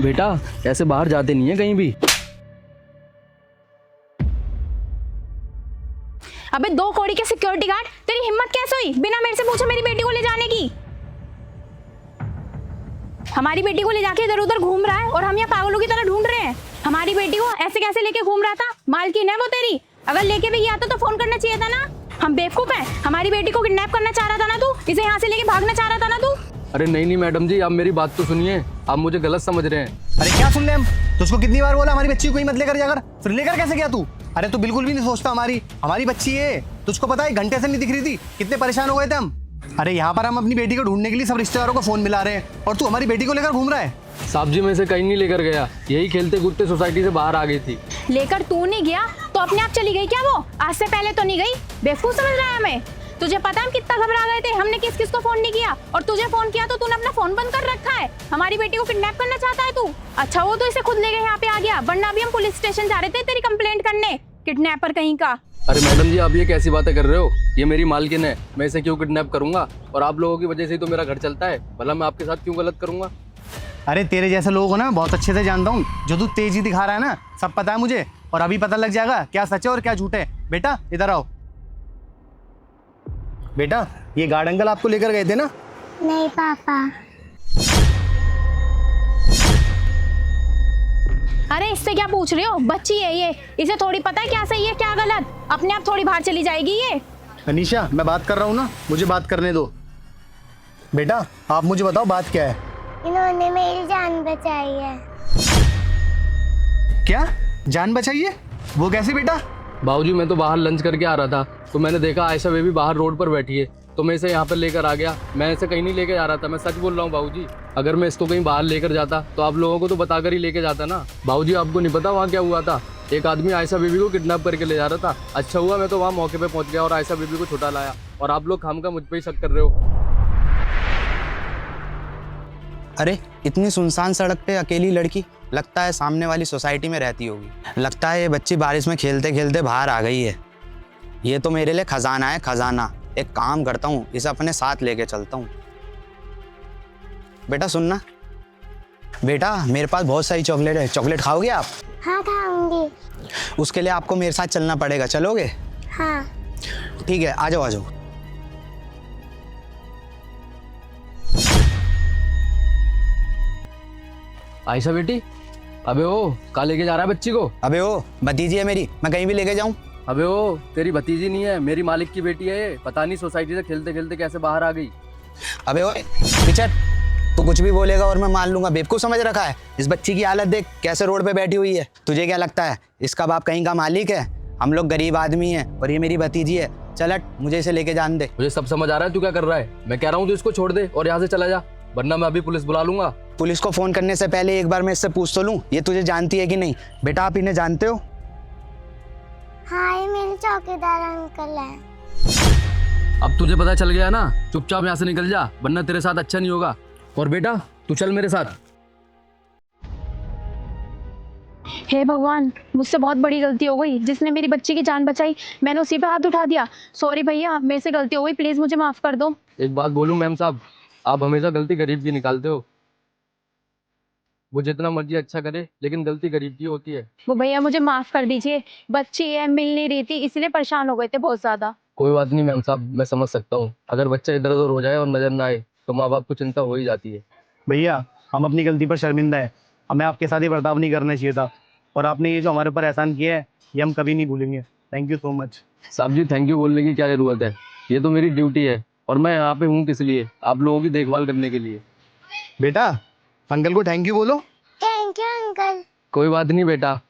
बेटा ऐसे बाहर जाते नहीं है कहीं भी। अबे 2 कौड़ी के सिक्योरिटी गार्ड, तेरी हिम्मत कैसे हुई बिना मेरे से पूछे मेरी बेटी को ले जाने की? हमारी बेटी को ले जाके इधर उधर घूम रहा है और हम यहाँ पागलों की तरह ढूंढ रहे हैं। हमारी बेटी को ऐसे कैसे लेके घूम रहा था? मालकिन है वो तेरी, अगर लेके भी गया तो फोन करना चाहिए था ना। हम बेवकूफ हैं? हमारी बेटी को किडनैप करना चाह रहा था ना तू, इसे यहाँ से लेके भागना चाह रहा था ना तू। अरे नहीं नहीं मैडम जी, आप मेरी बात तो सुनिए, आप मुझे गलत समझ रहे हैं। अरे क्या सुन ले हम? तुझको कितनी बार बोला हमारी बच्ची को ही मत लेकर जाकर, फिर लेकर कैसे गया तू? अरे तू बिल्कुल भी नहीं सोचता हमारी बच्ची है। तुझको पता है घंटे से नहीं दिख रही थी, कितने परेशान हो गए थे हम। अरे यहाँ पर हम अपनी बेटी को ढूंढने के लिए सब रिश्तेदारों को फोन मिला रहे हैं और तू हमारी बेटी को लेकर घूम रहा है। साहब जी मैं इसे कहीं नहीं लेकर गया, यही खेलते कूदते सोसाइटी से बाहर आ गई थी। लेकर तू नहीं गया तो अपने आप चली गई क्या वो? आज से पहले तो नहीं गई, बेवकूफ समझ रहा है हमें? तुझे पता है हम कितना घबरा गए थे, हमने किस किस को फोन नहीं किया, और तुझे फोन किया तो तूने अपना फोन बंद कर रखा है। हमारी बेटी को किडनैप करना चाहता है तू? अच्छा वो तो इसे खुद लेके यहाँ पे आ गया, वरना अभी हम पुलिस स्टेशन जा रहे थे तेरी कंप्लेंट करने, किडनैपर कहीं का। अरे मैडम जी आप ये कैसी बातें कर रहे हो? ये मेरी मालकिन है, मैं इसे क्यों किडनैप करूंगा? और आप लोगों की वजह से ही तो मेरा घर चलता है, भला मैं आपके साथ क्यों गलत करूंगा? अरे तेरे जैसे लोगों को ना बहुत अच्छे से जानता हूँ, जो तू तेजी दिखा रहा है ना सब पता है मुझे, और अभी पता लग जाएगा क्या सच है और क्या झूठ है। बेटा इधर आओ। बेटा ये गार्ड अंकल आपको लेकर गए थे ना? नहीं पापा। अरे इससे क्या पूछ रहे हो? बच्ची है ये, इसे थोड़ी पता है क्या सही है क्या गलत, अपने आप थोड़ी बाहर चली जाएगी ये। अनीशा मैं बात कर रहा हूँ ना, मुझे बात करने दो। बेटा आप मुझे बताओ बात क्या है? इन्होंने मेरी जान बचाई है। क्या जान बचाई है? वो कैसे बेटा? बाबूजी मैं तो बाहर लंच करके आ रहा था, तो मैंने देखा आयशा बेबी बाहर रोड पर बैठी है, तो मैं इसे यहाँ पर लेकर आ गया। मैं इसे कहीं नहीं लेके जा रहा था, मैं सच बोल रहा हूँ बाबूजी। अगर मैं इसको कहीं बाहर लेकर जाता तो आप लोगों को तो बताकर ही लेके जाता ना। बाबूजी आपको नहीं पता वहाँ क्या हुआ था? एक आदमी आयशा बेबी को किडनैप करके ले जा रहा था। अच्छा हुआ मैं तो वहाँ मौके पे पहुँच गया और आयशा बेबी को छुटा लाया, और आप लोग खामखा मुझ पे ही शक कर रहे हो। अरे इतनी सुनसान सड़क पे अकेली लड़की, लगता है सामने वाली सोसाइटी में रहती होगी। लगता है ये बच्ची बारिश में खेलते खेलते बाहर आ गई है। ये तो मेरे लिए खजाना है, खजाना। एक काम करता हूँ, इसे अपने साथ लेके चलता हूँ। बेटा सुनना, बेटा मेरे पास बहुत सारी चॉकलेट है, चॉकलेट खाओगे आप? हाँ खाऊंगी। उसके लिए आपको मेरे साथ चलना पड़ेगा, चलोगे? हाँ। ठीक है आ जाओ आ जाओ। आयशा बेटी, अबे ओ कहाँ लेके जा रहा है बच्ची को? अबे ओ भतीजी है मेरी, मैं कहीं भी लेके जाऊँ? अबे ओ तेरी भतीजी नहीं है, मेरी मालिक की बेटी है ये। पता नहीं सोसाइटी से खेलते खेलते कैसे बाहर आ गई। अबे ओ पिचर, तू कुछ भी बोलेगा और मैं मान लूंगा, बेवकूफ समझ रखा है? इस बच्ची की हालत देख, कैसे रोड पे बैठी हुई है। तुझे क्या लगता है इसका बाप कहीं का मालिक है? हम लोग गरीब आदमी हैं और ये मेरी भतीजी है। चल हट, मुझे इसे लेके जान दे। मुझे सब समझ आ रहा है तू क्या कर रहा है। मैं कह रहा हूँ तू इसको छोड़ दे और यहाँ से चला जा, वरना मैं अभी पुलिस बुला लूंगा। पुलिस को फोन करने से पहले एक बार मैं इससे पूछ तो लूं, ये तुझे जानती है कि नहीं? बेटा आप इन्हें जानते हो? हाँ ये मेरे चौकीदार अंकल हैं। अब तुझे पता चल गया ना, चुपचाप यहाँ से निकल जा, वरना तेरे साथ अच्छा नहीं होगा। और बेटा तू चल मेरे साथ। हे भगवान, मुझसे बहुत बड़ी गलती हो गई। जिसने मेरी बच्ची की जान बचाई मैंने उसी पे हाथ उठा दिया। सॉरी भैया, मेरे से गलती हो गई, प्लीज मुझे माफ कर दो। एक बात बोलूं मैम साहब, आप हमेशा गलती गरीब की निकालते हो। वो जितना मर्जी अच्छा करे, लेकिन गलती गरीब की होती है। वो भैया मुझे माफ कर दीजिए, बच्ची है मिल नहीं रही थी इसलिए परेशान हो गए थे बहुत ज्यादा। कोई बात नहीं मैम साहब, मैं समझ सकता हूँ। अगर बच्चा इधर उधर हो जाए और नजर ना आए तो माँ बाप को चिंता हो ही जाती है। भैया हम अपनी गलती पर शर्मिंदा है, हमें आपके साथ ही बर्ताव नहीं करना चाहिए था, और आपने ये जो हमारे ऊपर एहसान किया है ये हम कभी नहीं भूलेंगे। Thank you so much. साहब जी थैंक यू बोलने की क्या जरूरत है, ये तो मेरी ड्यूटी है, और मैं यहाँ पे हूँ किस लिए? आप लोगों की देखभाल करने के लिए। बेटा अंकल को थैंक यू बोलो। Thank you uncle. कोई बात नहीं बेटा,